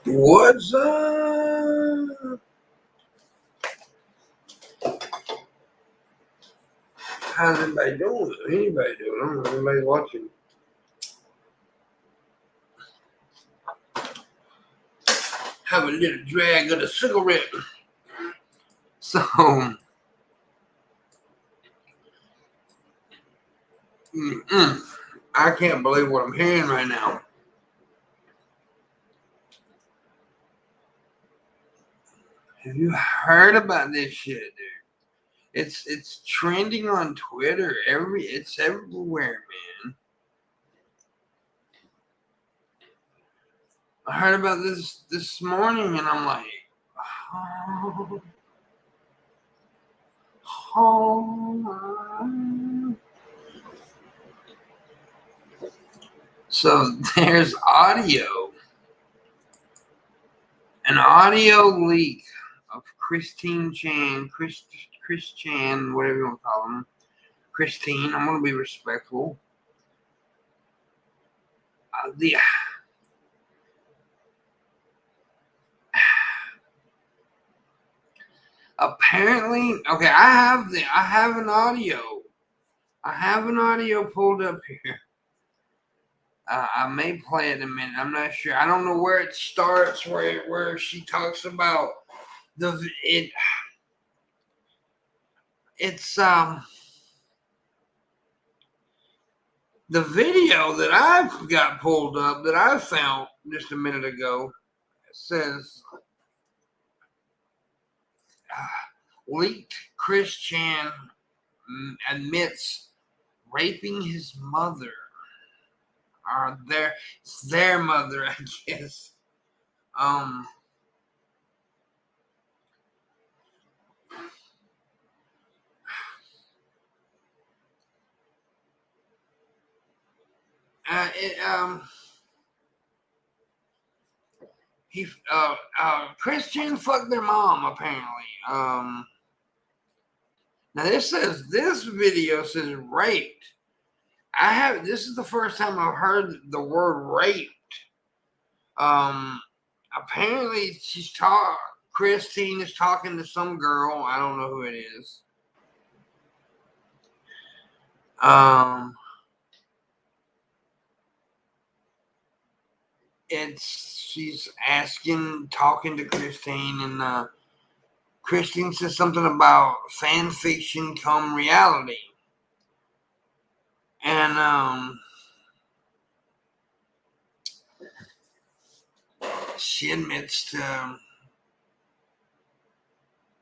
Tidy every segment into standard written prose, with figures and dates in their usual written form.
What's up? How's everybody doing? Anybody doing? I don't know. Everybody's watching. Have a little drag of a cigarette. So, I can't believe what I'm hearing right now. Have you heard about this shit, dude? It's trending on Twitter. It's everywhere, man. I heard about this morning, and I'm like, oh. So there's an audio leak of Christine Chan, Chris Chan, whatever you want to call him. Christine, I'm going to be respectful. Apparently, okay, I have an audio. I have an audio pulled up here. I may play it in a minute. I'm not sure. I don't know where it starts, where she talks about the video that I've got pulled up that I found just a minute ago says leaked Chris Chan admits raping his mother. Or their mother, I guess. Christian fucked their mom, apparently. Now this video says raped. This is the first time I've heard the word raped. Apparently Christine is talking to some girl. I don't know who it is. She's talking to Christine, and Christine says something about fan fiction come reality. And she admits to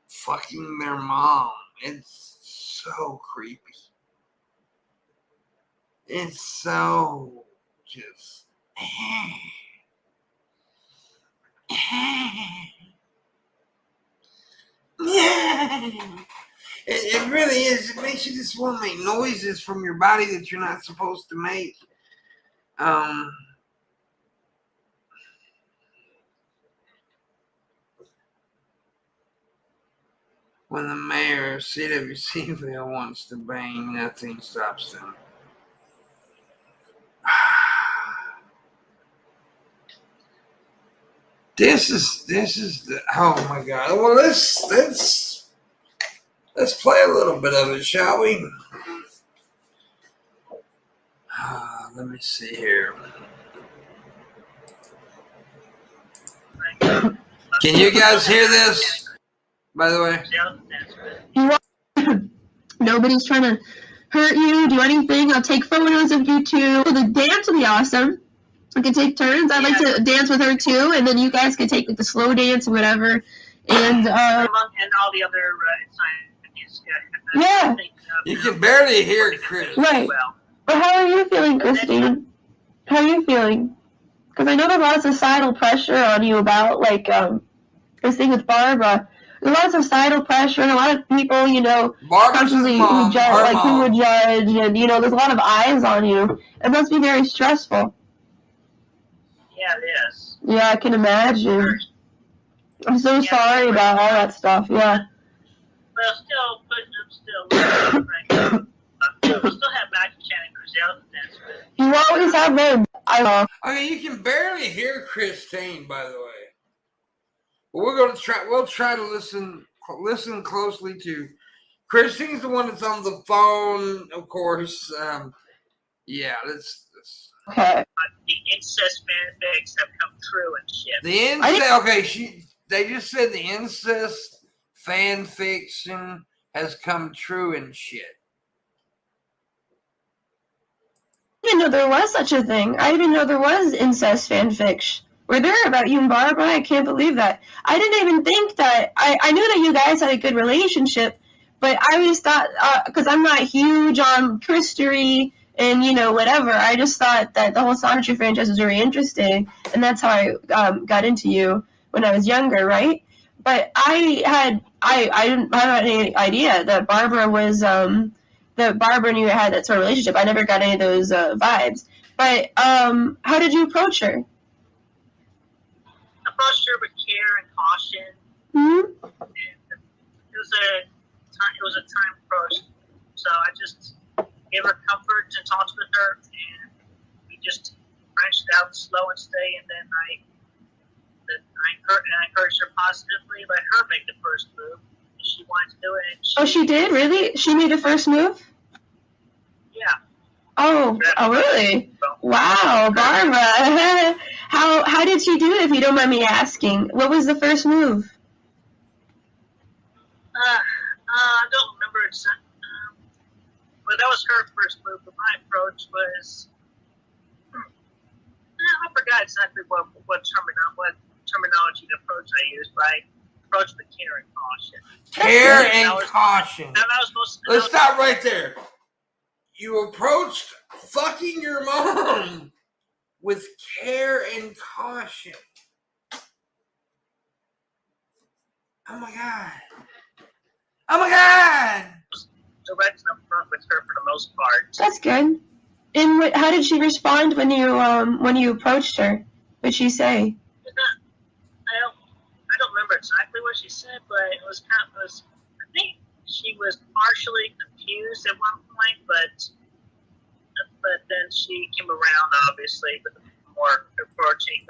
fucking their mom. It's so creepy. It's so just... It really is. It makes you just want to make noises from your body that you're not supposed to make. When the mayor of CWCville wants to bang, nothing stops them. This is the, oh my God. Well, let's play a little bit of it, shall we? Let me see here. Can you guys hear this? By the way, nobody's trying to hurt you, do anything. I'll take photos of you too. The dance would be awesome. We can take turns. I'd like to dance with her too, and then you guys can take the slow dance or whatever. And and all the other yeah. You can barely hear Chris. Right. But how are you feeling, Christine? How are you feeling? Because I know there's a lot of societal pressure on you about, like, this thing with Barbara. There's a lot of societal pressure, and a lot of people, you know, constantly who judge, who would judge, and, you know, there's a lot of eyes on you. It must be very stressful. Yeah, it is. Yeah, I can imagine. I'm so sorry about all that stuff, yeah. Well, still, we still have Magic Chan and Grizel to dance with. You always have them. I mean, you can barely hear Christine, by the way. Well, we'll try to listen closely to. Christine's the one that's on the phone, of course. Yeah, that's Okay. The incest fanfics have come true and shit. the incest. Okay, they just said the incest fan fiction has come true and shit. I didn't know there was such a thing. I didn't know there was incest fanfics. Were there about you and Barbara? I can't believe that. I didn't even think that. I knew that you guys had a good relationship, but I just thought, because I'm not huge on Christery and, whatever, I just thought that the whole Sonetry franchise was very interesting, and that's how I got into you when I was younger, right? But I didn't have any idea that Barbara was, that Barbara and you had that sort of relationship. I never got any of those vibes. But how did you approach her? Approached her with care and caution. Mm-hmm. And it was a time approach. So I just gave her comfort and talked with her, and we just branched out slow and steady. And then I encouraged her positively, let her make the first move. She wanted to do it. And she did? Really? She made the first move? Yeah. Oh, really? Wow, Barbara. How did she do it, if you don't mind me asking? What was the first move? I don't remember exactly. But that was her first move. But my approach was, I forgot exactly what terminology and approach I used, but I approached with care and caution. Care and caution. Let's stop right there. You approached fucking your mom with care and caution. Oh my god. Oh my god. Direct and upfront with her for the most part. That's good. And how did she respond when you approached her? What did she say? I don't remember exactly what she said, but it was I think she was partially confused at one point, but then she came around, obviously, with more approaching.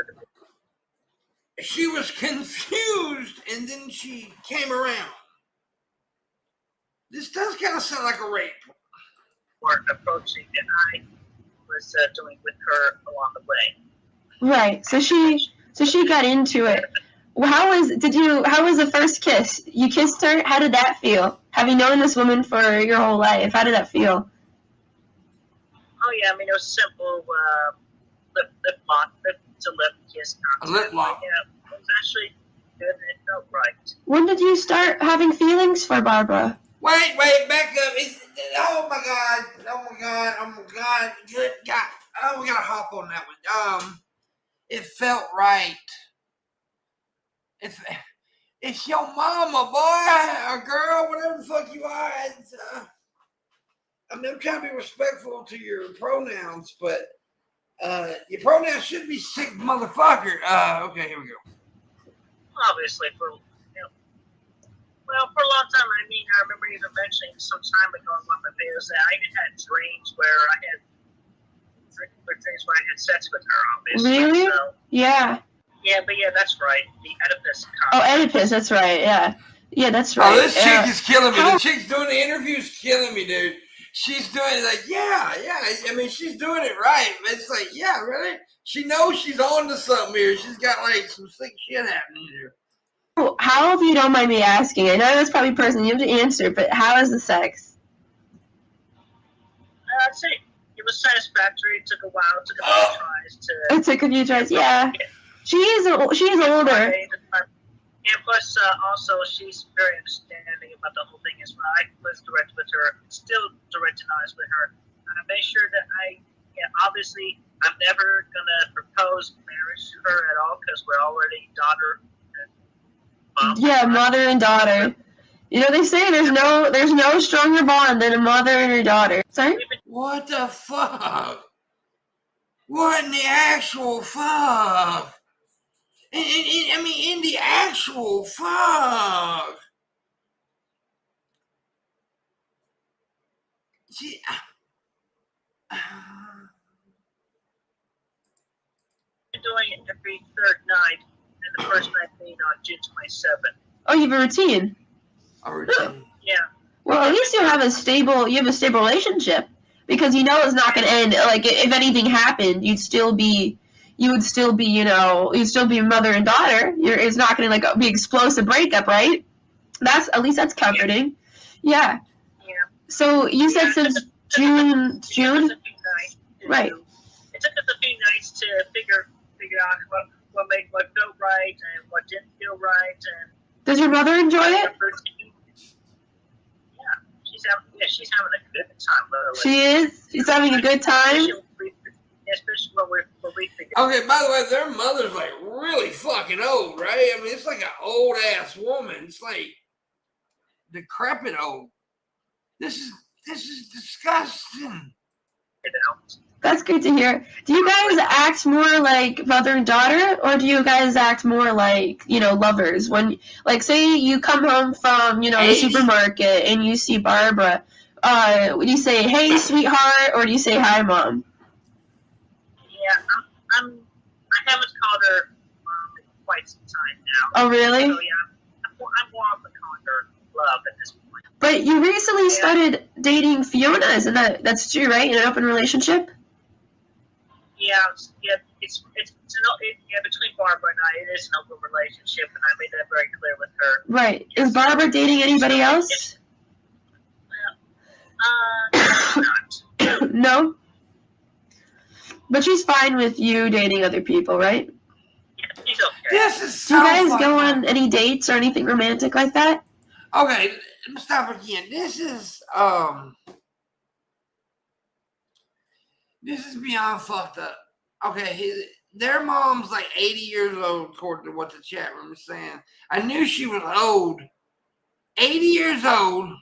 She was confused, and then she came around. This does kind of sound like a rape. More approaching than I was doing with her along the way. Right. So she got into it. How was the first kiss? You kissed her? How did that feel? Having known this woman for your whole life, how did that feel? Oh yeah, I mean it was simple lip to lip kiss. A lip lock. Yeah, it was actually good and it felt right. When did you start having feelings for Barbara? Wait, back up. Oh my god. Good God. Oh, we gotta hop on that one. It felt right. It's your mama, boy, or girl, whatever the fuck you are. I'm trying to be respectful to your pronouns, but your pronouns should be sick motherfucker. Okay, here we go. Obviously, for a long time. I mean, I remember even mentioning some time ago in one of the videos that I even had dreams where I had sex with her. Obviously. Really? So, yeah. Yeah, but yeah, that's right. The Oedipus. Oh, Oedipus, that's right. Yeah. Yeah, that's right. Oh, this chick is killing me. The chick's doing the interviews, killing me, dude. She's doing it like, yeah. I mean, she's doing it right. It's like, yeah, really? She knows she's on to something here. She's got like some sick shit happening here. How, if you don't mind me asking, I know that's probably personal, you have to answer, but how is the sex? I'd say it was satisfactory. It took a while. It took a few tries to. It took a few tries, yeah. She's older. And plus, also, she's very understanding about the whole thing as well. I was direct with her, still direct and honest with her. I made sure that obviously, I'm never going to propose marriage to her at all because we're already daughter and mom. Yeah, mother and daughter. You know, they say there's no stronger bond than a mother and her daughter. Sorry? What the fuck? What in the actual fuck? In the actual fuck. See, doing it every third night, and the first night being on June 27th. Oh, you have a routine. A routine. Yeah. Well, at least you have a stable relationship, because you know it's not going to end. Like, if anything happened, you'd still be mother and daughter. It's not going to like be explosive breakup, right? At least that's comforting. Yeah. Yeah. So you said since June. It took us a few nights Right. It took us a few nights to figure out what made what felt right and what didn't feel right. And Does your mother enjoy it? She's having a good time. Literally. She is. She's having a good time. Especially when we figure. Okay, by the way, their mother's like really fucking old, right? I mean, it's like an old ass woman. It's like decrepit old. This is disgusting. That's good to hear. Do you guys act more like mother and daughter, or do you guys act more like, lovers? When, like, say you come home from, the supermarket and you see Barbara, would you say, "Hey, sweetheart," or do you say, "Hi, Mom"? Yeah, I haven't called her in quite some time now. Oh, really? So yeah, I'm more often calling her love at this point. But you recently started dating Fiona, isn't that's true, right? In an open relationship? Yeah, it's between Barbara and I, it is an open relationship, and I made that very clear with her. Right. Is Barbara dating anybody else? Not. No? But she's fine with you dating other people, right? Yeah, she's okay. This is so Do you guys go fucking- on any dates or anything romantic like that? Okay, let me stop again. This is beyond fucked up. Okay, their mom's like 80 years old, according to what the chat room is saying. I knew she was old. 80 years old.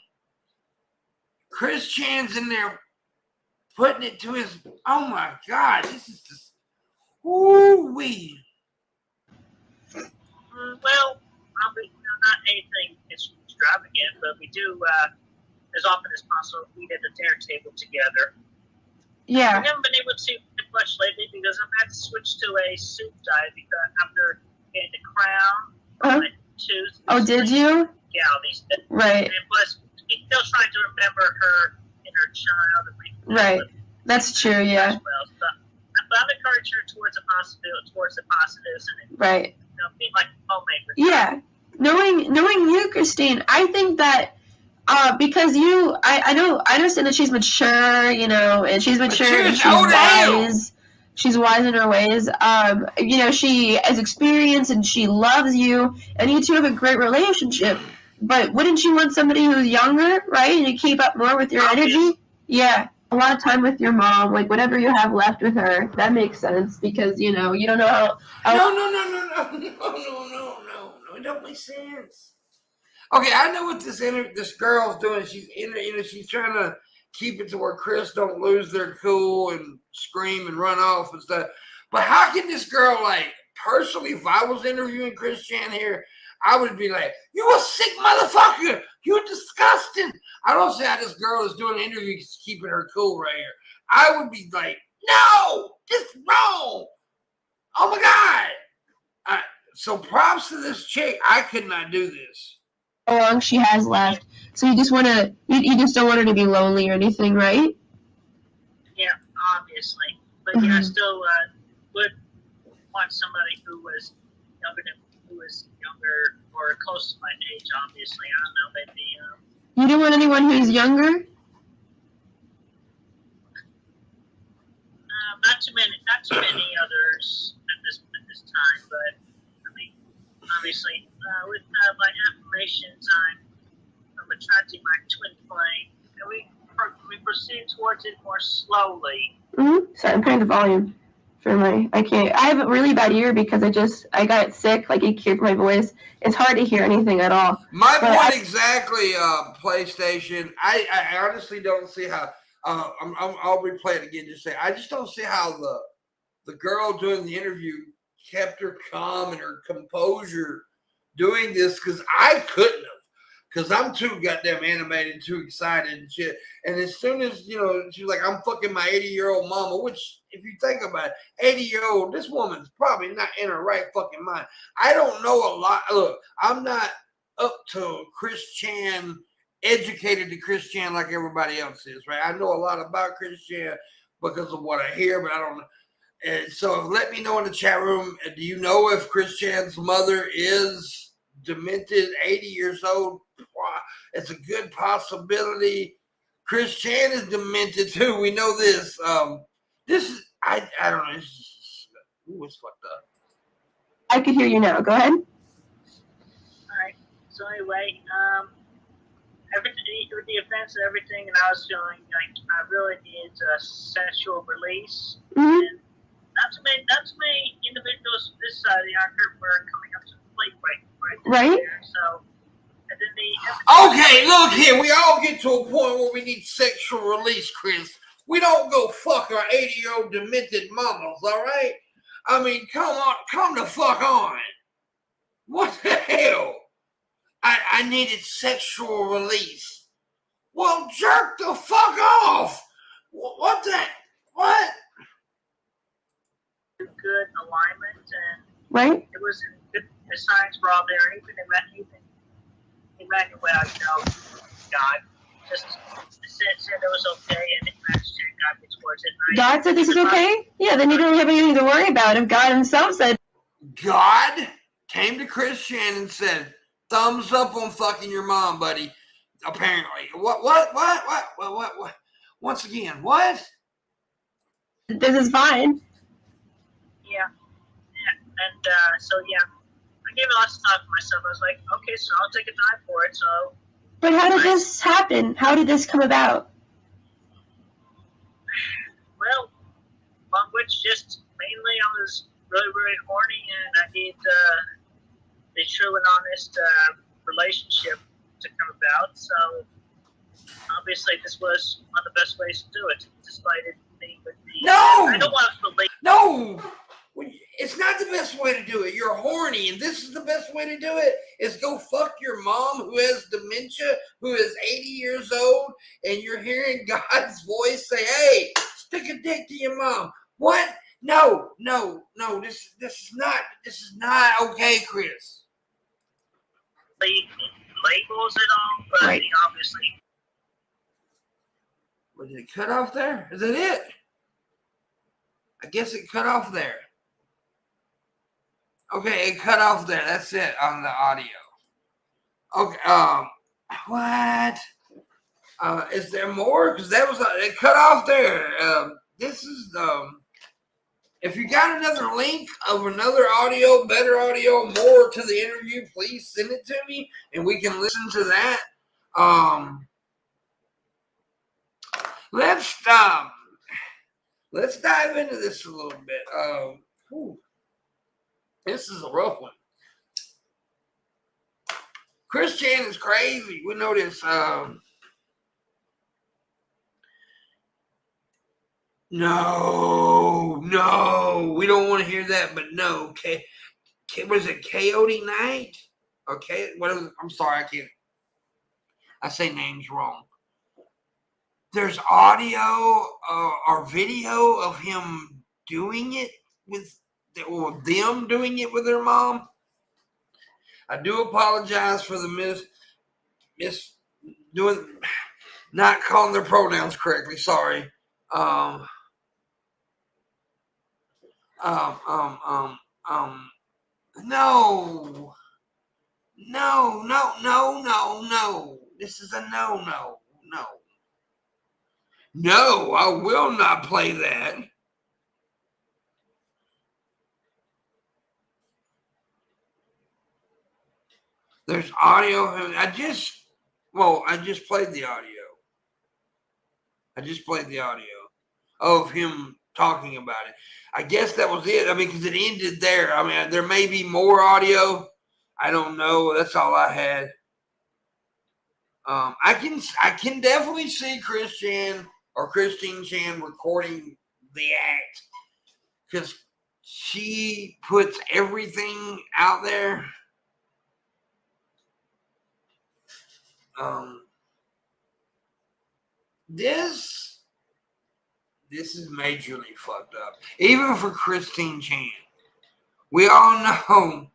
Chris Chan's in there putting it to his. Oh my God, this is just. Woo-wee. Well, not anything extravagant, but we do, as often as possible, eat at the dinner table together. Yeah. I haven't been able to do much lately because I've had to switch to a soup diet because after getting the crown on my tooth. Oh, did you? Yeah, these days. Right. And plus, he's still trying to remember her inner child. Right. That's true, yeah. As well. But I've encouraged her towards the positives, and right. Being like homemade with yeah. Knowing you, Christine, I think that because I understand that she's mature, and she's mature and she's wise. She's wise in her ways. She has experience and she loves you, and you two have a great relationship. But wouldn't you want somebody who's younger, right, and to keep up more with your energy? Yeah. A lot of time with your mom, like whatever you have left with her, that makes sense because you don't know how. No, it don't make sense. Okay, I know what this girl's doing. She's she's trying to keep it to where Chris don't lose their cool and scream and run off and stuff. But how can this girl, like, personally, if I was interviewing Chris Chan here, I would be like, "You a sick motherfucker! You're disgusting!" I don't see how this girl is doing an interview keeping her cool right here. I would be like, "No, this is wrong! Oh my God!" So props to this chick. I could not do this. How long she has left. So you just want to, you just don't want her to be lonely or anything, right? Yeah, obviously. But I still would want somebody who was younger or close to my age, obviously. I don't know, maybe you don't want anyone who's younger? Not too many others at this time, but I mean, obviously, with my affirmations, I'm attracting my twin flame, and we proceed towards it more slowly. Sorry, I'm turning the volume for I have a really bad ear because I got sick, like you hear my voice. It's hard to hear anything at all. My point exactly, PlayStation. I honestly don't see how. I'll replay it again. Just say I just don't see how the girl doing the interview kept her calm and her composure doing this because I couldn't have. Because I'm too goddamn animated, too excited and shit. And as soon as, you know, she's like, I'm fucking my 80-year-old mama, which, if you think about it, 80-year-old, this woman's probably not in her right fucking mind. I don't know a lot. Look, I'm not up to Chris Chan, educated to Chris Chan like everybody else is, right? I know a lot about Chris Chan because of what I hear, but I don't know. And so let me know in the chat room, do you know if Chris Chan's mother is demented, 80 years old? It's a good possibility. Chris Chan is demented too. We know this. This is, I don't know. Ooh, it's fucked up. I could hear you now. Go ahead. Alright. So anyway, everything with the events and everything, and I was feeling like I really needed a sensual release. Mm-hmm. And not too many individuals this side of the arc were coming up to the plate right there. So, and then okay, look here. We all get to a point where we need sexual release, Chris. We don't go fuck our 80-year-old demented mamas, all right? I mean, come the fuck on. What the hell? I needed sexual release. Well, jerk the fuck off. What the? What? Good alignment, and right? it was good. The signs were all there. Even Emmanuel, God, just said it was okay, and it matched and got me towards it. God said this is okay? Yeah, then you don't have anything to worry about. If God himself said. God came to Chris Chan and said, thumbs up on fucking your mom, buddy. Apparently. What? Once again, what? This is fine. Yeah. And so, yeah. I gave it lots of time for myself. I was like, okay, so I'll take a time for it. So. But how did this happen? How did this come about? Well, among which just mainly I was really, really horny, and I need the true and honest relationship to come about. So obviously, this was one of the best ways to do it, despite it being with me. No, I don't want to believe. No, it's not the best way to do it. You're horny, and this is the best way to do it. Is go fuck your mom who has dementia, who is 80 years old, and you're hearing God's voice say, "Hey, stick a dick to your mom." What? No. This is not okay, Chris. Labels and all, but right. Obviously. What, did it cut off there? Is that it? I guess it cut off there. Okay, it cut off there. That's it on the audio. Okay. What? Is there more? Because that was it cut off there. This is if you got another link of another audio, better audio, more to the interview, please send it to me and we can listen to that. Let's dive into this a little bit. This is a rough one. Chris Chan is crazy. We know this. No, we don't want to hear that. But no, was it Coyote Night? Okay, I'm sorry, I can't. I say names wrong. There's audio or video of him doing it or them doing it with their mom. I do apologize for the not calling their pronouns correctly. Sorry. No. This is a no. No, I will not play that. There's audio. I just played the audio. Of him talking about it. I guess that was it. I mean, because it ended there. I mean, there may be more audio. I don't know. That's all I had. I can definitely see Chris Chan or Christine Chan recording the act because she puts everything out there. This is majorly fucked up. Even for Christine Chan. We all know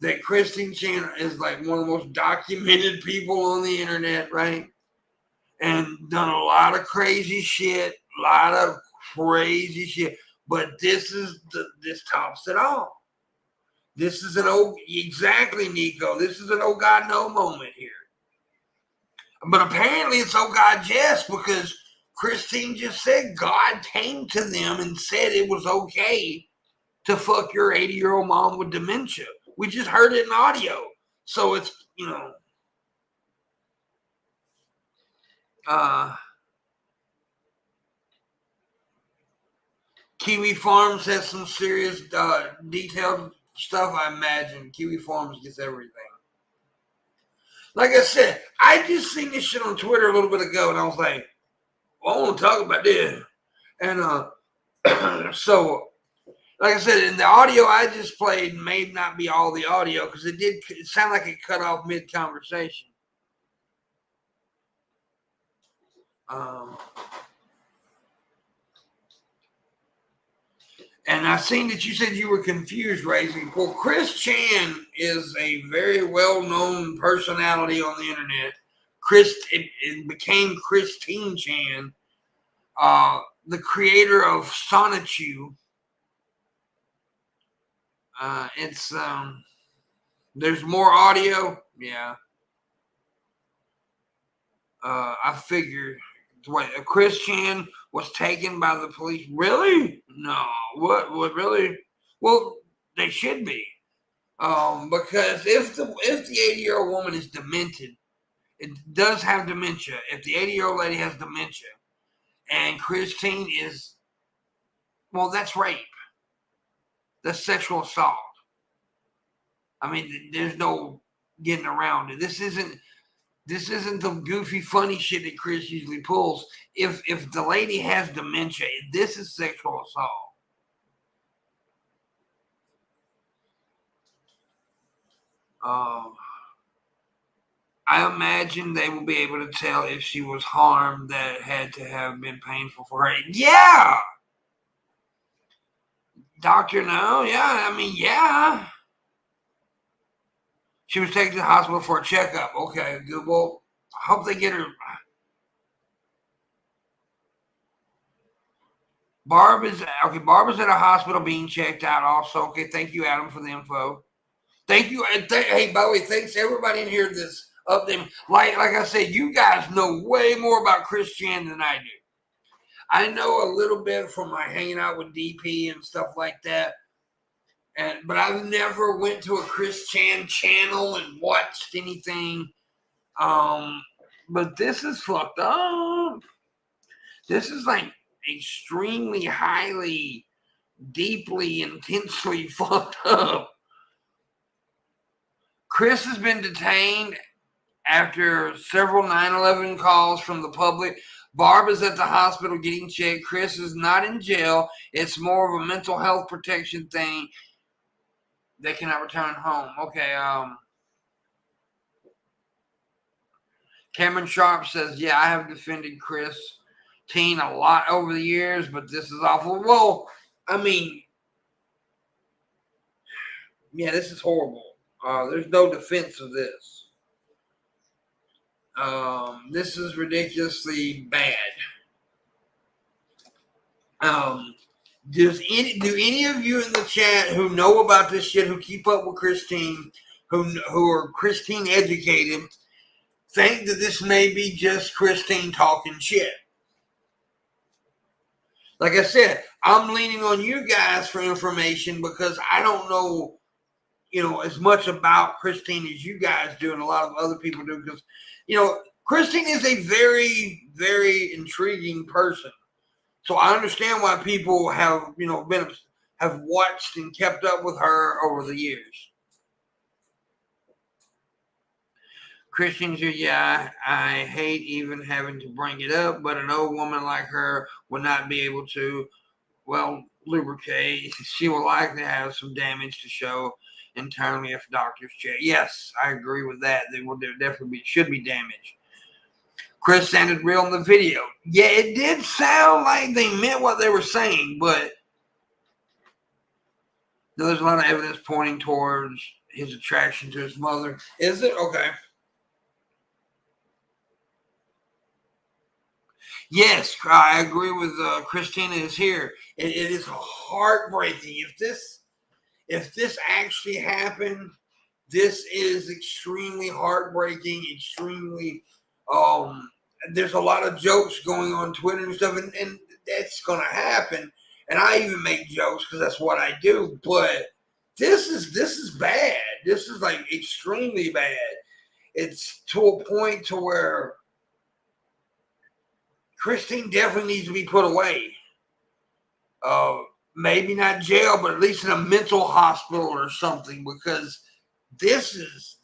that Christine Chan is like one of the most documented people on the internet, right? And done a lot of crazy shit, But this tops it all. This is exactly, Nico. This is an oh God no moment here. But apparently it's oh God yes, because Christine just said God came to them and said it was okay to fuck your 80-year-old mom with dementia. We just heard it in audio. So it's, Kiwi Farms has some serious detailed stuff, I imagine. Kiwi Farms gets everything. Like I said, I just seen this shit on Twitter a little bit ago, and I was like, well, I want to talk about this. And so, like I said, in the audio I just played may not be all the audio, because it sounded like it cut off mid-conversation. And I seen that you said you were confused, Raising. Well, Chris Chan is a very well-known personality on the internet. It became Christine Chan, the creator of Sonichu. There's more audio. Yeah. I figured. Wait, Chris Chan was taken by the police. Really? No. What really? Well, they should be. Because if the 80-year-old woman is demented, it does have dementia. If the 80-year-old lady has dementia, and Christine is, well, that's rape. That's sexual assault. I mean, there's no getting around it. This isn't the goofy, funny shit that Chris usually pulls. If the lady has dementia, this is sexual assault. I imagine they will be able to tell if she was harmed that had to have been painful for her. Yeah! Doctor, no? Yeah, I mean, yeah. She was taken to the hospital for a checkup. Okay, good. Well, I hope they get her. Barb is at a hospital being checked out also. Okay, thank you, Adam, for the info. Thank you. And hey, by the way, thanks to everybody in here that's updating. Like I said, you guys know way more about Chris Chan than I do. I know a little bit from my hanging out with DP and stuff like that. But I've never went to a Chris Chan channel and watched anything. But this is fucked up. This is like extremely, highly, deeply, intensely fucked up. Chris has been detained after several 9/11 calls from the public. Barb is at the hospital getting checked. Chris is not in jail. It's more of a mental health protection thing. They cannot return home. Okay, Cameron Sharp says, yeah, I have defended Chris Teen a lot over the years, but this is awful. Well, I mean, yeah, this is horrible. There's no defense of this. This is ridiculously bad. Do any of you in the chat who know about this shit, who keep up with Christine, who are Christine educated, think that this may be just Christine talking shit? Like I said, I'm leaning on you guys for information because I don't know, as much about Christine as you guys do and a lot of other people do, because, Christine is a very, very intriguing person. So I understand why people have, have watched and kept up with her over the years. Christians here, yeah, I hate even having to bring it up, but an old woman like her would not be able to, lubricate. She will likely have some damage to show internally if doctors check. Yes, I agree with that. There will definitely should be damage. Chris sounded real in the video. Yeah, it did sound like they meant what they were saying, but there's a lot of evidence pointing towards his attraction to his mother. Is it? Okay. Yes, I agree with Christina is here. It is heartbreaking. If this actually happened, this is extremely heartbreaking, extremely there's a lot of jokes going on Twitter and stuff, and that's gonna happen. And I even make jokes because that's what I do. But this is bad. This is like extremely bad. It's to a point to where Christine definitely needs to be put away. Maybe not jail, but at least in a mental hospital or something, because this is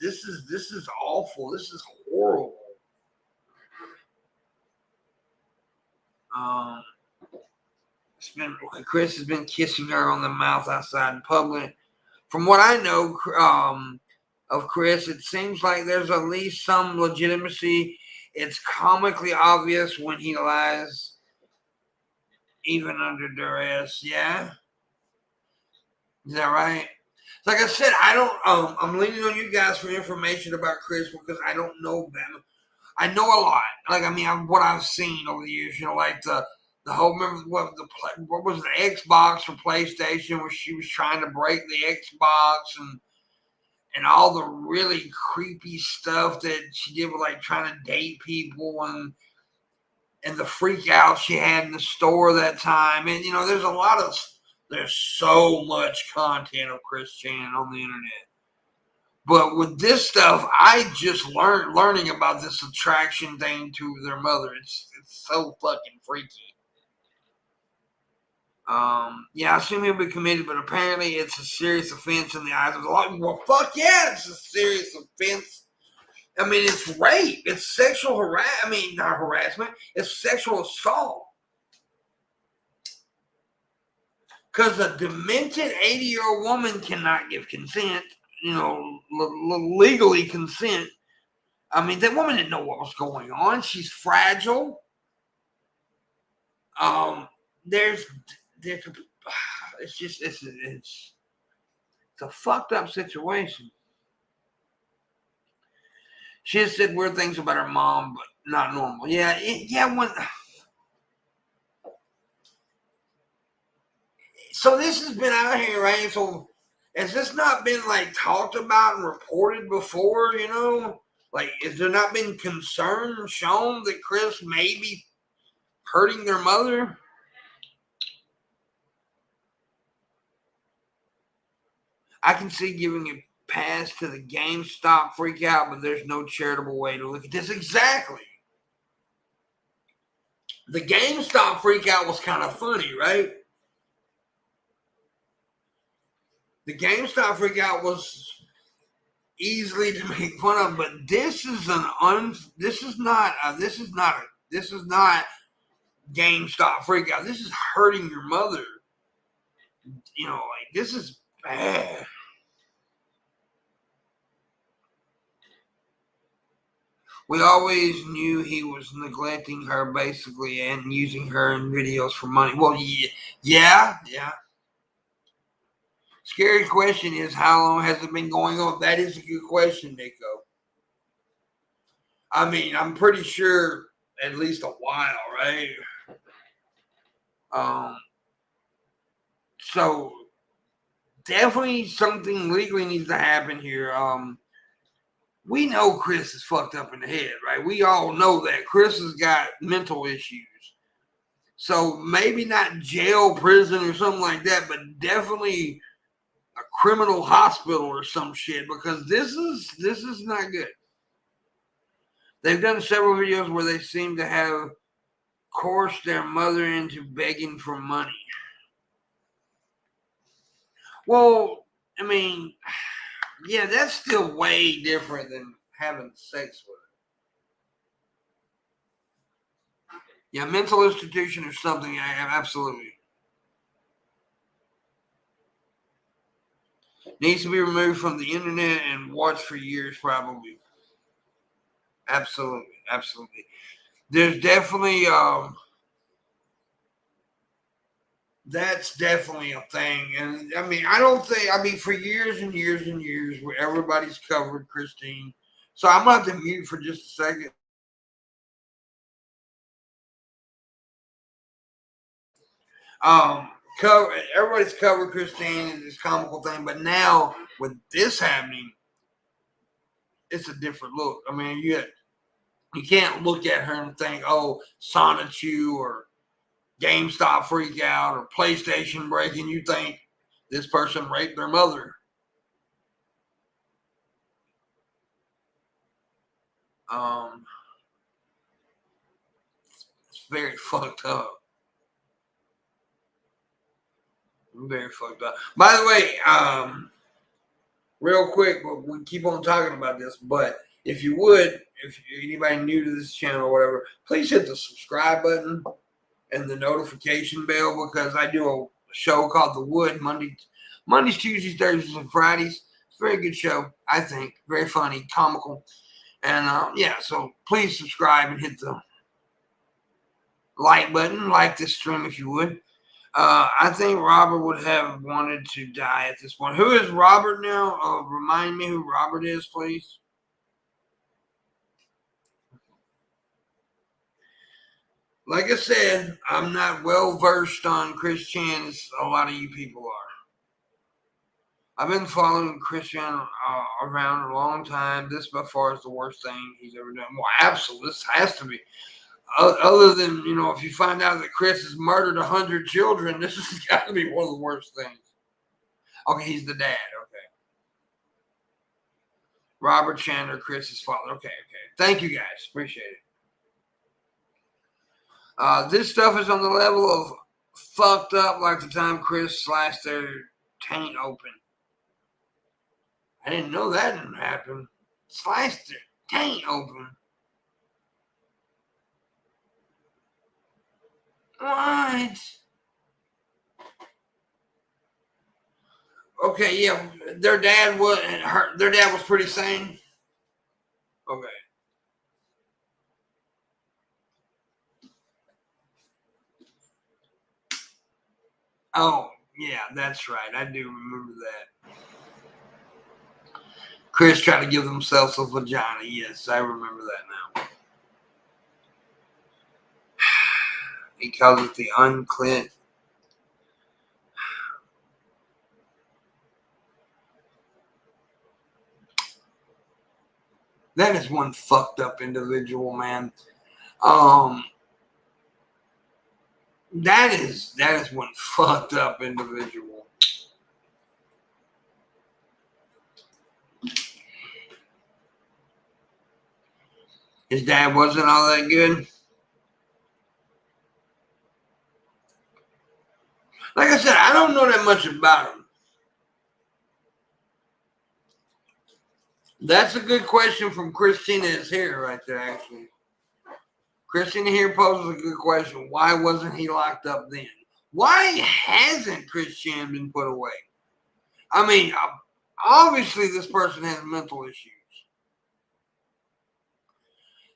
awful. This is horrible. Chris has been kissing her on the mouth outside in public. From what I know of Chris, it seems like there's at least some legitimacy. It's comically obvious when he lies, even under duress. Yeah, is that right? Like I said, I don't. I'm leaning on you guys for information about Chris because I don't know them. I know a lot. Like I mean, what I've seen over the years. You know, like the whole. Remember what was the Xbox or PlayStation where she was trying to break the Xbox and all the really creepy stuff that she did with like trying to date people and the freak out she had in the store that time. And you know, there's so much content of Chris Chan on the internet. But with this stuff, I just learning about this attraction thing to their mother. It's so fucking freaky. Yeah, I assume he'll be committed, but apparently it's a serious offense in the eyes of the law. Well, fuck yeah, it's a serious offense. I mean, it's rape. It's sexual harassment. I mean, not harassment. It's sexual assault. Because a demented 80-year-old woman cannot give consent, you know, legally consent. I mean, that woman didn't know what was going on. She's fragile. It's a fucked up situation. She has said weird things about her mom, but not normal. Yeah. So this has been out here, right? So has this not been like talked about and reported before? You know, like has there not been concern shown that Chris may be hurting their mother? I can see giving a pass to the GameStop freak out, but there's no charitable way to look at this. Exactly. The GameStop freak out was kind of funny, right? The GameStop freak out was easily to make fun of, but this is not GameStop freak out. This is hurting your mother. You know, like this is bad. We always knew he was neglecting her basically and using her in videos for money. Well, yeah. Scary question is, how long has it been going on? That is a good question, Nico. I mean, I'm pretty sure at least a while, right? So definitely something legally needs to happen here. We know Chris is fucked up in the head, right? We all know that. Chris has got mental issues. So maybe not jail, prison, or something like that, but definitely a criminal hospital or some shit, because this is not good. They've done several videos where they seem to have coerced their mother into begging for money. Well, I mean, yeah, that's still way different than having sex with her. Yeah, mental institution or something, absolutely. Needs to be removed from the internet and watched for years, probably. Absolutely. there's definitely that's definitely a thing. And I mean, for years and years and years, where everybody's covered Christine. So I'm gonna have to mute for just a second. Everybody's covered Christine and this comical thing, but now with this happening, it's a different look. I mean, you can't look at her and think, oh, Sonichu or GameStop freak out or PlayStation breaking. You think this person raped their mother. It's very fucked up. Very fucked up. By the way, real quick, but we keep on talking about this, but if you would, if anybody new to this channel or whatever, please hit the subscribe button and the notification bell, because I do a show called The Wood Mondays, Tuesdays, Thursdays, and Fridays. It's a very good show, I think. Very funny, comical. And yeah, so please subscribe and hit the like button. Like this stream if you would. I think Robert would have wanted to die at this point. Who is Robert now? Remind me who Robert is, please. Like I said, I'm not well versed on Chris Chan as a lot of you people are. I've been following Chris Chan around a long time. This by far is the worst thing he's ever done. Well, absolutely, this has to be. Other than, if you find out that Chris has murdered 100 children, this has got to be one of the worst things. Okay, he's the dad. Okay. Robert Chandler, Chris's father. Okay. Thank you, guys. Appreciate it. This stuff is on the level of fucked up, like the time Chris slashed their taint open. I didn't know that didn't happen. Sliced their taint open. What? Okay, yeah, their dad was pretty sane. Okay. Oh, yeah, that's right. I do remember that. Chris tried to give themselves a vagina. Yes, I remember that now. He calls it the unclit. That is one fucked up individual, man. That is one fucked up individual. His dad wasn't all that good. Like I said, I don't know that much about him. That's a good question from Christina is here right there, actually. Christina here poses a good question. Why wasn't he locked up then? Why hasn't Chris Chan been put away? I mean, obviously this person has mental issues.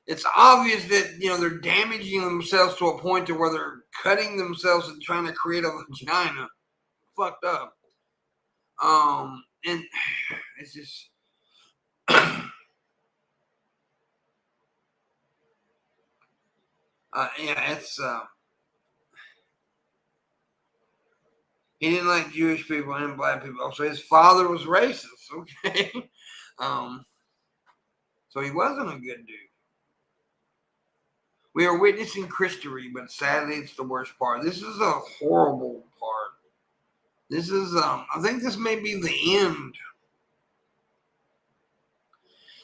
It's obvious that, they're damaging themselves to a point to where they're cutting themselves and trying to create a vagina. Fucked up. And it's just... yeah, it's... he didn't like Jewish people and black people. So his father was racist, okay? So he wasn't a good dude. We are witnessing Christery, but sadly it's the worst part. This is a horrible part. This is, I think this may be the end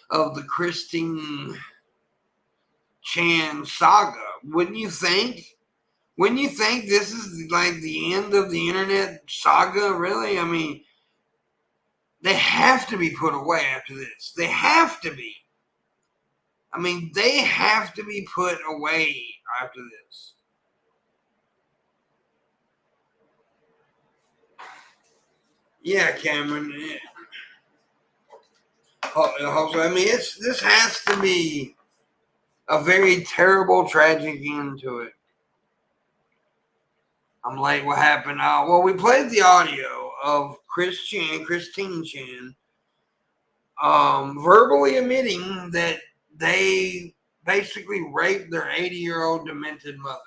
of the Christine Chan saga. Wouldn't you think? Wouldn't you think this is like the end of the internet saga, really? I mean, they have to be put away after this. They have to be. I mean, they have to be put away after this. Yeah, Cameron. Yeah. I mean, this has to be a very terrible, tragic end to it. I'm late. What happened? Well, we played the audio of Christine Chan, verbally admitting that they basically raped their 80-year-old demented mother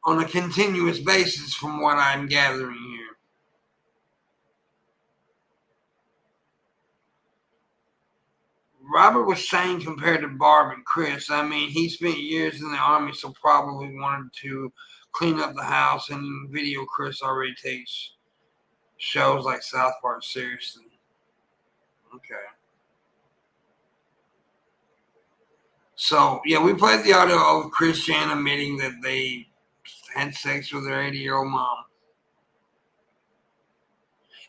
on a continuous basis, from what I'm gathering here. Robert was saying, compared to Barb and Chris, I mean, he spent years in the army, so probably wanted to clean up the house, and video Chris already takes shows like South Park seriously. Okay. So, yeah, we played the audio of Chris Chan admitting that they had sex with their 80-year-old mom.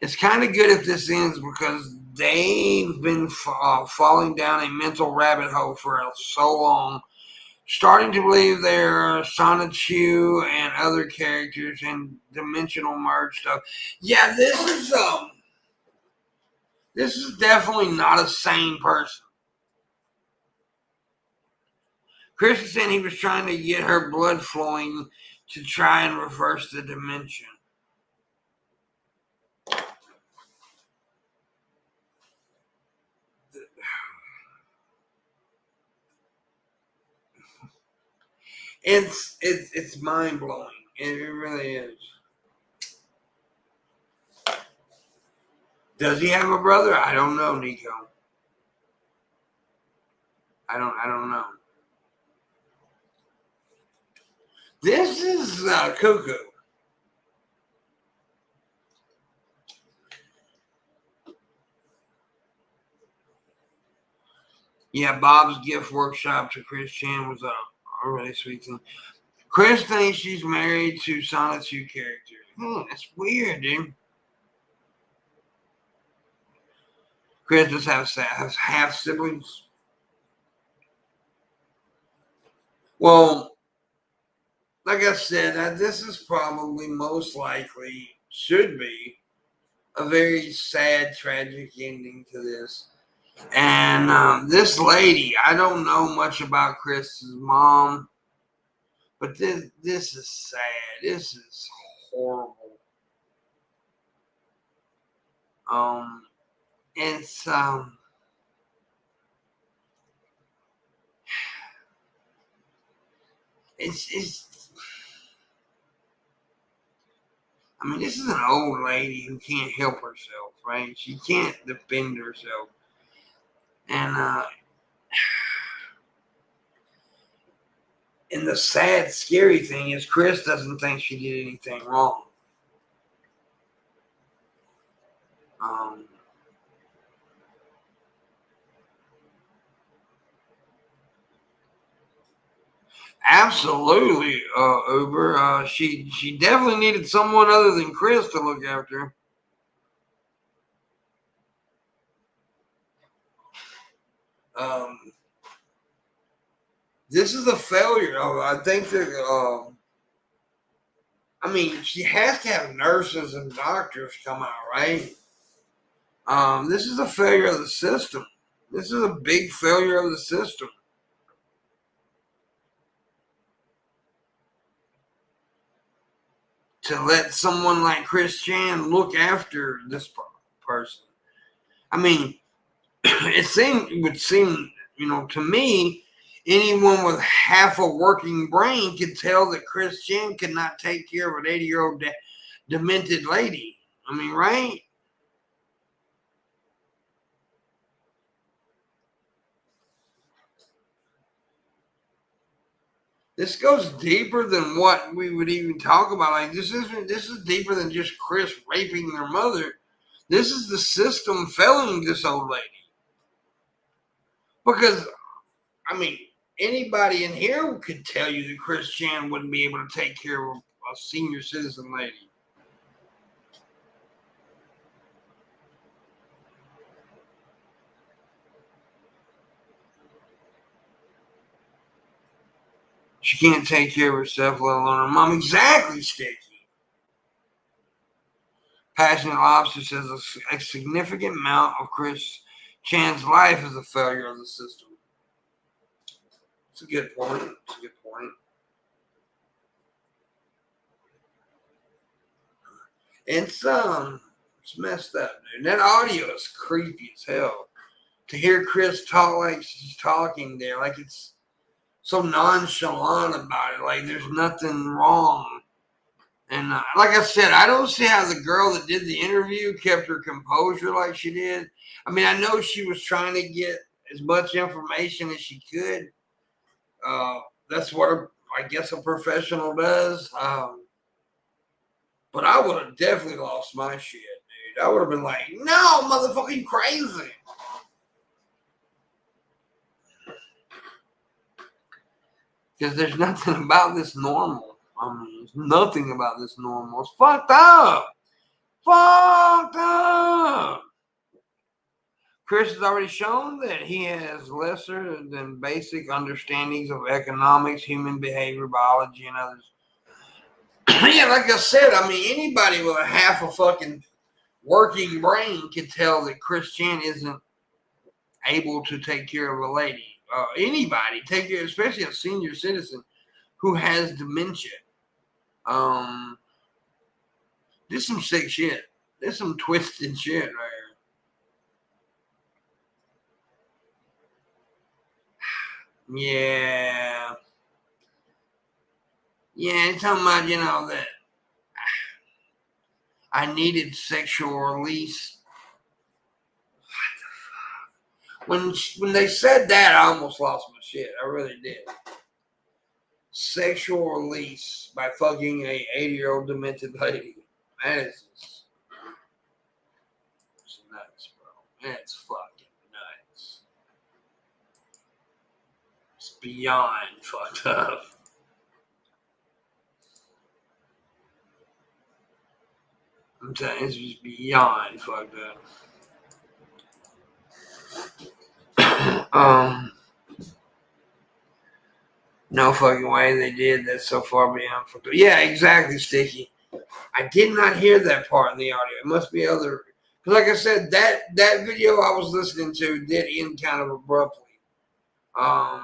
It's kind of good if this ends, because they've been falling down a mental rabbit hole for so long, starting to believe they're Sonichu and other characters and dimensional merge stuff. Yeah, this is definitely not a sane person. Chris is saying he was trying to get her blood flowing to try and reverse the dimension. It's mind blowing. It really is. Does he have a brother? I don't know, Nico. I don't know. This is cuckoo. Yeah, Bob's gift workshop to Chris Chan was a really sweet thing. Chris thinks she's married to Sonichu characters. That's weird, dude. Chris just has half siblings. Well, like I said, this is probably most likely should be a very sad, tragic ending to this. And this lady, I don't know much about Chris's mom, but this is sad. This is horrible. It's I mean, this is an old lady who can't help herself, right? She can't defend herself. And the sad, scary thing is Chris doesn't think she did anything wrong. Absolutely, Uber. She definitely needed someone other than Chris to look after her. This is a failure. I think that. I mean, she has to have nurses and doctors come out, right? This is a failure of the system. This is a big failure of the system. To let someone like Chris Chan look after this person. I mean, it would seem, to me, anyone with half a working brain could tell that Chris Chan could not take care of an 80-year-old demented lady. I mean, right? This goes deeper than what we would even talk about. Like, this is deeper than just Chris raping their mother. This is the system failing this old lady. Because, I mean, anybody in here could tell you that Chris Chan wouldn't be able to take care of a senior citizen lady. She can't take care of herself, let alone her mom. Exactly, Sticky. Passionate Lobster says a significant amount of Chris Chan's life is a failure of the system. It's a good point. It's a good point. It's messed up, dude. That audio is creepy as hell. To hear Chris talk like she's talking there, like it's so nonchalant about it, like there's nothing wrong. And like I said, I don't see how the girl that did the interview kept her composure like she did. I mean, I know she was trying to get as much information as she could. That's what I guess a professional does. But I would have definitely lost my shit, dude. I would have been like, no, motherfucker, you crazy. Because there's nothing about this normal. I mean, there's nothing about this normal. It's fucked up. Fucked up. Chris has already shown that he has lesser than basic understandings of economics, human behavior, biology, and others. Yeah, like I said, I mean, anybody with a half a fucking working brain can tell that Chris Chan isn't able to take care of a lady. Anybody, take care, especially a senior citizen who has dementia. This some sick shit. This some twisted shit right here. Yeah. Yeah, it's talking about, that I needed sexual release. What the fuck? When they said that, I almost lost my shit. I really did. Sexual release by fucking a 80-year-old demented lady. That is just nuts, bro. That's fucking nuts. It's beyond fucked up. I'm telling you, it's just beyond fucked up. No fucking way they did that so far beyond fucked up. Yeah, exactly, Sticky. I did not hear that part in the audio. It must be other. Because like I said, that video I was listening to did end kind of abruptly.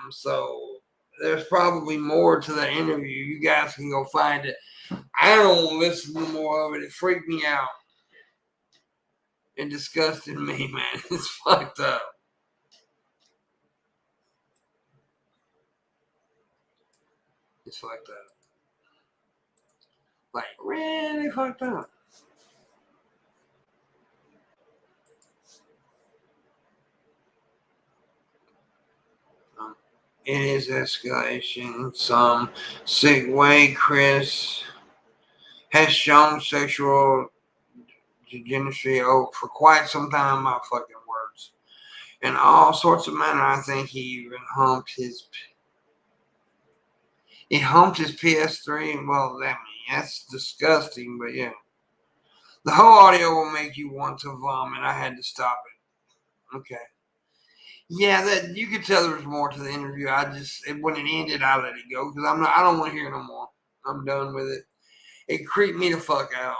So there's probably more to that interview. You guys can go find it. I don't want to listen to more of it. It freaked me out. It disgusted me, man. It's fucked up. It's fucked up. Like, really fucked up. In his escalation in some sick way, Chris has shown sexual degeneracy for quite some time. My fucking words. In all sorts of manner, I think he even humped his PS3. Well, that's disgusting, but yeah. The whole audio will make you want to vomit. I had to stop it. Okay. Yeah, that you could tell there was more to the interview. When it ended, I let it go because I don't want to hear no more. I'm done with it. It creeped me the fuck out.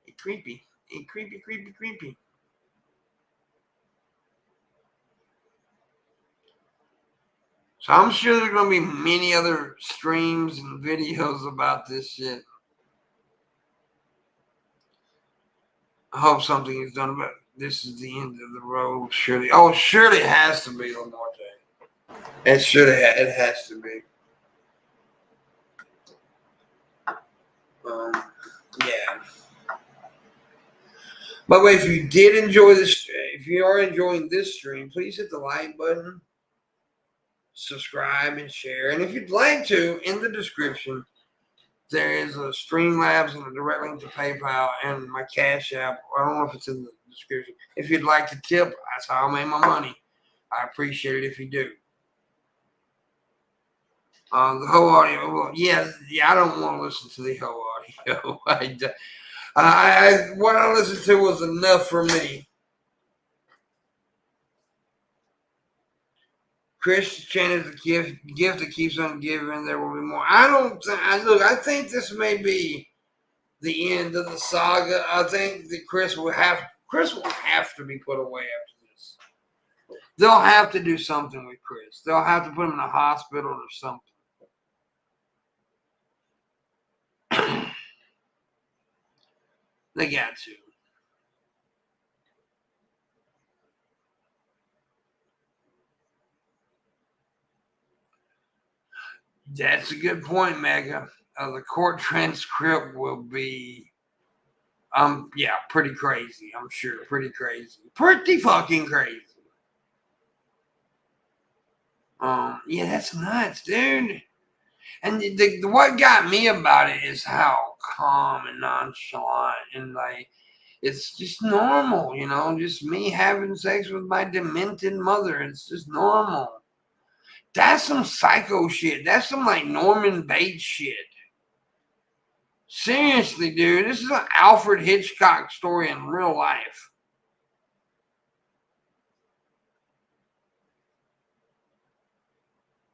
It creepy. Creepy. So I'm sure there's going to be many other streams and videos about this shit. I hope something is done about it. This is the end of the road, surely. Oh, surely it has to be, Lamarte. It has to be. Yeah. By the way, if you did enjoy this, if you are enjoying this stream, please hit the like button, subscribe, and share. And if you'd like to, in the description, there is a Streamlabs and a direct link to PayPal and my Cash App. I don't know if it's in the description. If you'd like to tip, that's how I make my money. I appreciate it if you do. The whole audio, well, yeah, I don't want to listen to the whole audio. What I listened to was enough for me. Chris Chan is a gift that keeps on giving. There will be more. I think this may be the end of the saga. I think that Chris will have to be put away after this. They'll have to do something with Chris. They'll have to put him in a hospital or something. They got to. That's a good point, Mega. The court transcript will be, yeah, pretty crazy. I'm sure, pretty crazy, pretty fucking crazy. Yeah, that's nuts, dude. And what got me about it is how calm and nonchalant and like it's just normal, you know, just me having sex with my demented mother. It's just normal. That's some psycho shit. That's some like Norman Bates shit. Seriously, dude, this is an Alfred Hitchcock story in real life.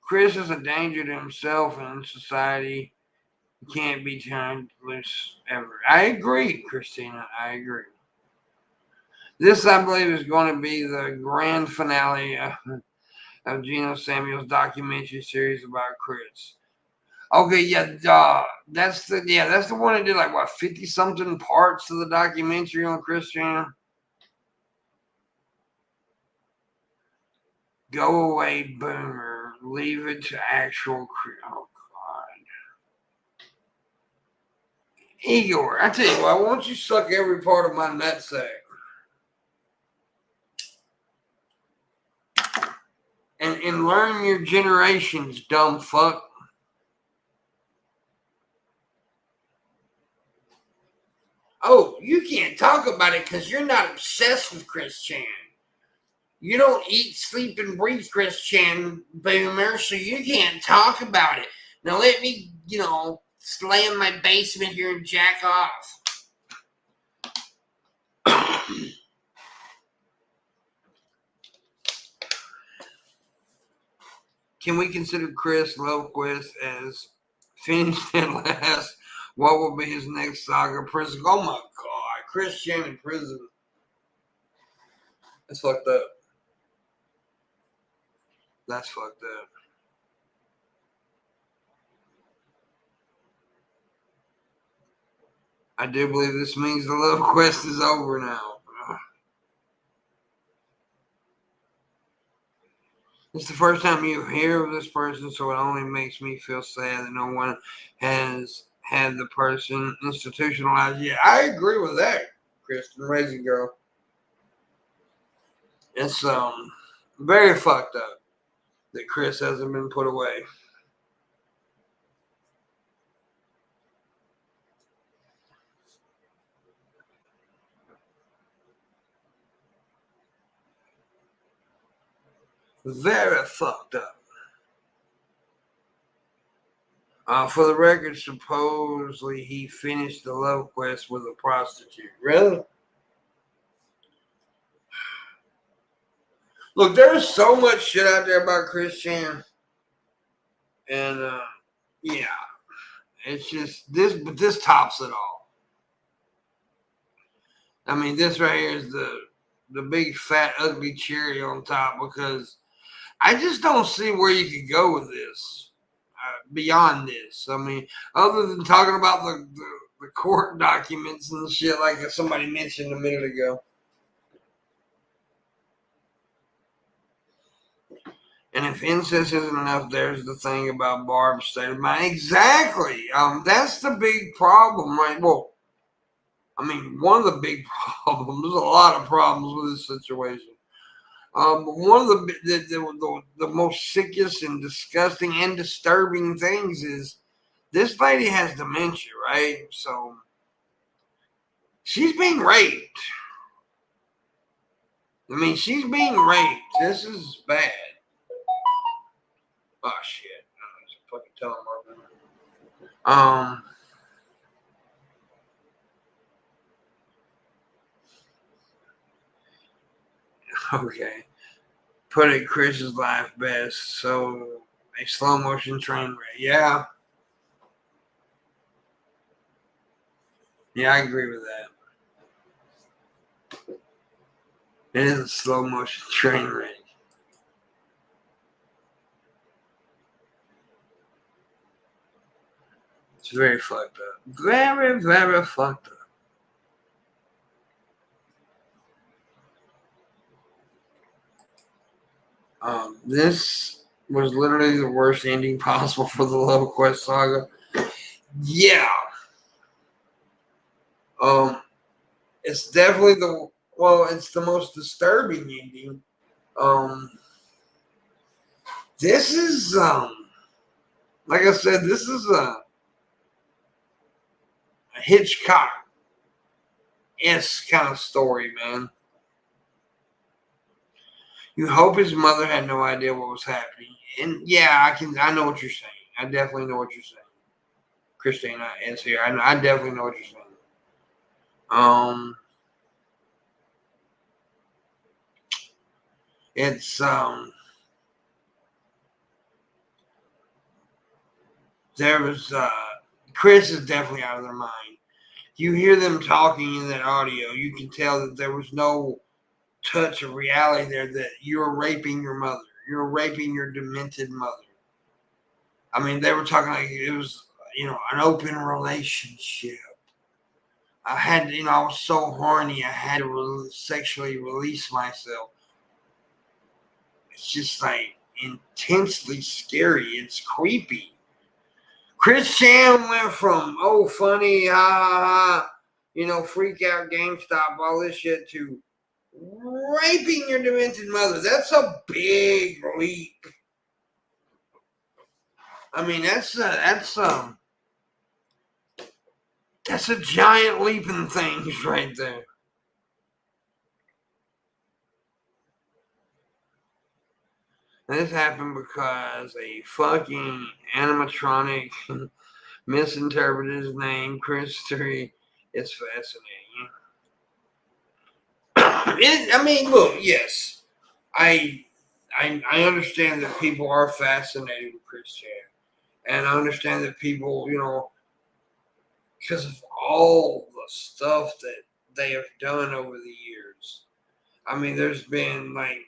Chris is a danger to himself and society. He can't be turned loose ever. I agree, Christina. I agree. This, I believe, is going to be the grand finale of Geno Samuel's documentary series about Chris. Okay, yeah, that's the one that did like what 50 something parts of the documentary on Chris Jenner. Go away, boomer. Leave it to actual Chris. Oh God, Igor, I tell you what, why don't you suck every part of my nutsack and learn your generations, dumb fuck. Oh, you can't talk about it because you're not obsessed with Chris Chan. You don't eat, sleep, and breathe Chris Chan, boomer, so you can't talk about it. Now let me, lay in my basement here and jack off. Can we consider Chris Lovequist as finished at last? What will be his next saga? Prison. Oh my God, Chris Chan in prison. That's fucked up. That's fucked up. I do believe this means the love quest is over now. It's the first time you hear of this person, so it only makes me feel sad that no one has had the person institutionalized. Yeah, I agree with that, Kristen, Raising Girl. It's very fucked up that Chris hasn't been put away. Very fucked up. For the record, supposedly he finished the love quest with a prostitute. Really? Look, there's so much shit out there about Chris Chan. And, yeah. It's just this, but this tops it all. I mean, this right here is the big, fat, ugly cherry on top because I just don't see where you could go with this beyond this. I mean, other than talking about the court documents and shit like somebody mentioned a minute ago. And if incest isn't enough, there's the thing about Barb's state of mind. Exactly. That's the big problem, right? Well, I mean, one of the big problems. There's a lot of problems with this situation. One of the most sickest and disgusting and disturbing things is this lady has dementia, right? So she's being raped. I mean, she's being raped. This is bad. Oh shit! It's a fucking telemarketer. Okay. Put it Chris's life best. So a slow motion train wreck. Yeah. Yeah, I agree with that. It is a slow motion train wreck. It's very fucked up. Very, very fucked up. This was literally the worst ending possible for the Love Quest saga. Yeah. It's definitely it's the most disturbing ending. This is like I said, this is a Hitchcock-esque kind of story, man. You hope his mother had no idea what was happening. And yeah, I know what you're saying. I definitely know what you're saying. Christina is here. I definitely know what you're saying. It's there was Chris is definitely out of their mind. You hear them talking in that audio, you can tell that there was no touch of reality there, that you're raping your mother. You're raping your demented mother. I mean, they were talking like it was, an open relationship. I was so horny, I had to sexually release myself. It's just like intensely scary. It's creepy. Chris Chan went from, funny, ha ha ha, freak out, GameStop, all this shit, to raping your demented mother. That's a big leap. I mean, that's a giant leap in things right there. And this happened because a fucking animatronic misinterpreted his name, Chris 3. It's fascinating. Look, yes, I understand that people are fascinated with Chris Chan. And I understand that people, because of all the stuff that they have done over the years. I mean, there's been like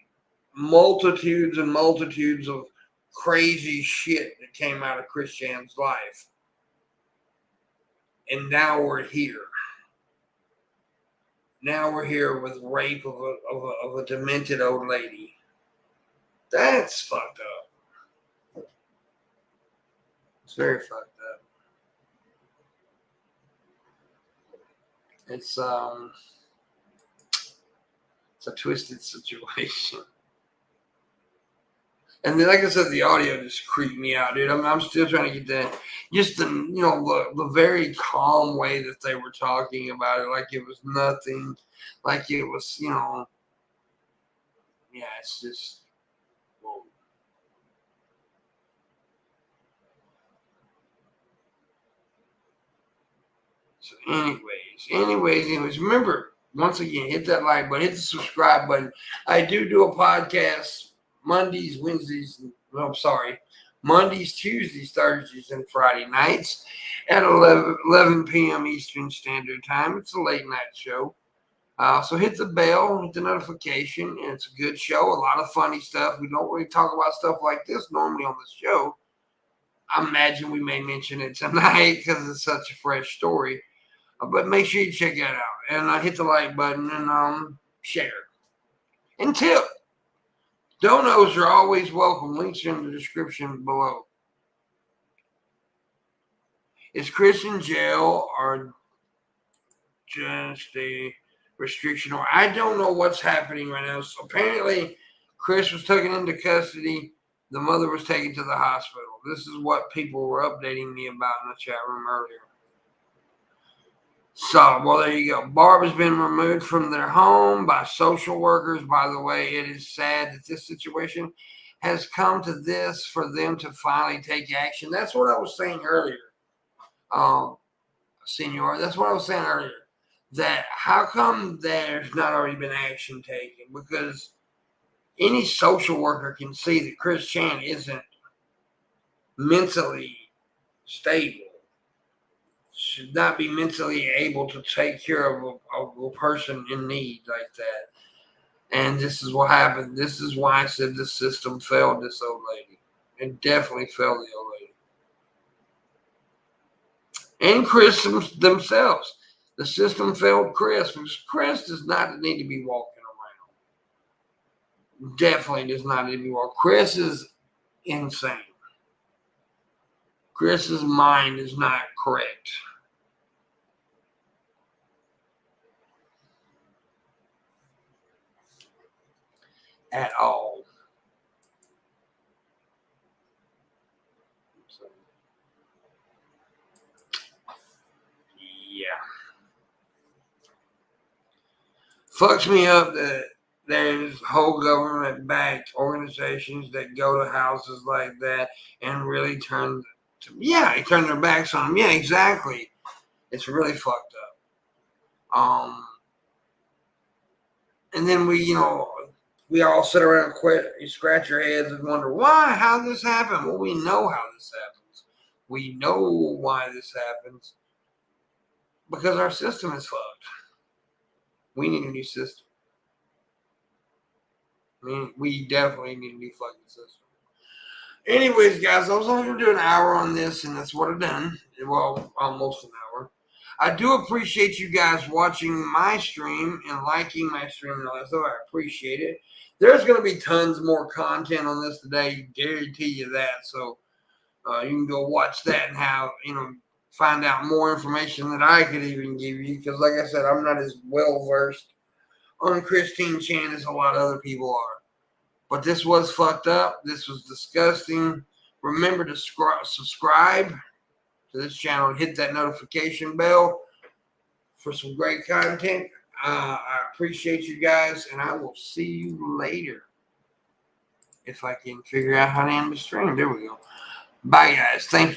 multitudes and multitudes of crazy shit that came out of Chris Chan's life. And now we're here. Now we're here with rape of a demented old lady. That's fucked up. It's very fucked up. It's a twisted situation. And then, like I said, the audio just creeped me out, dude. I'm still trying to get that, just the very calm way that they were talking about it, like it was nothing, like it was, yeah, it's just, whoa. So anyways, remember, once again, hit that like button, hit the subscribe button. I do a podcast Mondays, Tuesdays, Thursdays, and Friday nights at 11 p.m. Eastern Standard Time. It's a late night show. So hit the bell, hit the notification, and it's a good show. A lot of funny stuff. We don't really talk about stuff like this normally on the show. I imagine we may mention it tonight because it's such a fresh story. But make sure you check that out. And hit the like button and share. And tip. Donos are always welcome. Links are in the description below. Is Chris in jail or just a restriction? Or I don't know what's happening right now. So apparently, Chris was taken into custody. The mother was taken to the hospital. This is what people were updating me about in the chat room earlier. So, well, there you go. Barb has been removed from their home by social workers. By the way, it is sad that this situation has come to this for them to finally take action. That's what I was saying earlier, Senor. That's what I was saying earlier. That how come there's not already been action taken? Because any social worker can see that Chris Chan isn't mentally stable. Should not be mentally able to take care of a person in need like that. And this is what happened. This is why I said the system failed this old lady. It definitely failed the old lady. And Chris themselves. The system failed Chris because Chris does not need to be walking around. Definitely does not need to be walking. Chris is insane. Chris's mind is not correct. At all. So, yeah. Fucks me up that there's whole government-backed organizations that go to houses like that and really turn their backs on them. Yeah, exactly. It's really fucked up. And then we all sit around and scratch our heads and wonder how this happened. Well, we know how this happens. We know why this happens because our system is fucked. We need a new system. I mean, we definitely need a new fucking system. Anyways, guys, I was only going to do an hour on this, and that's what I've done. Well, almost an hour. I do appreciate you guys watching my stream and liking my stream and all that stuff. I appreciate it. There's going to be tons more content on this today. Guarantee you that. So you can go watch that and find out more information that I could even give you. Because like I said, I'm not as well versed on Christine Chan as a lot of other people are. But this was fucked up. This was disgusting. Remember to subscribe to this channel and hit that notification bell for some great content. I appreciate you guys, and I will see you later. If I can figure out how to end the stream. There we go. Bye, guys. Thank you.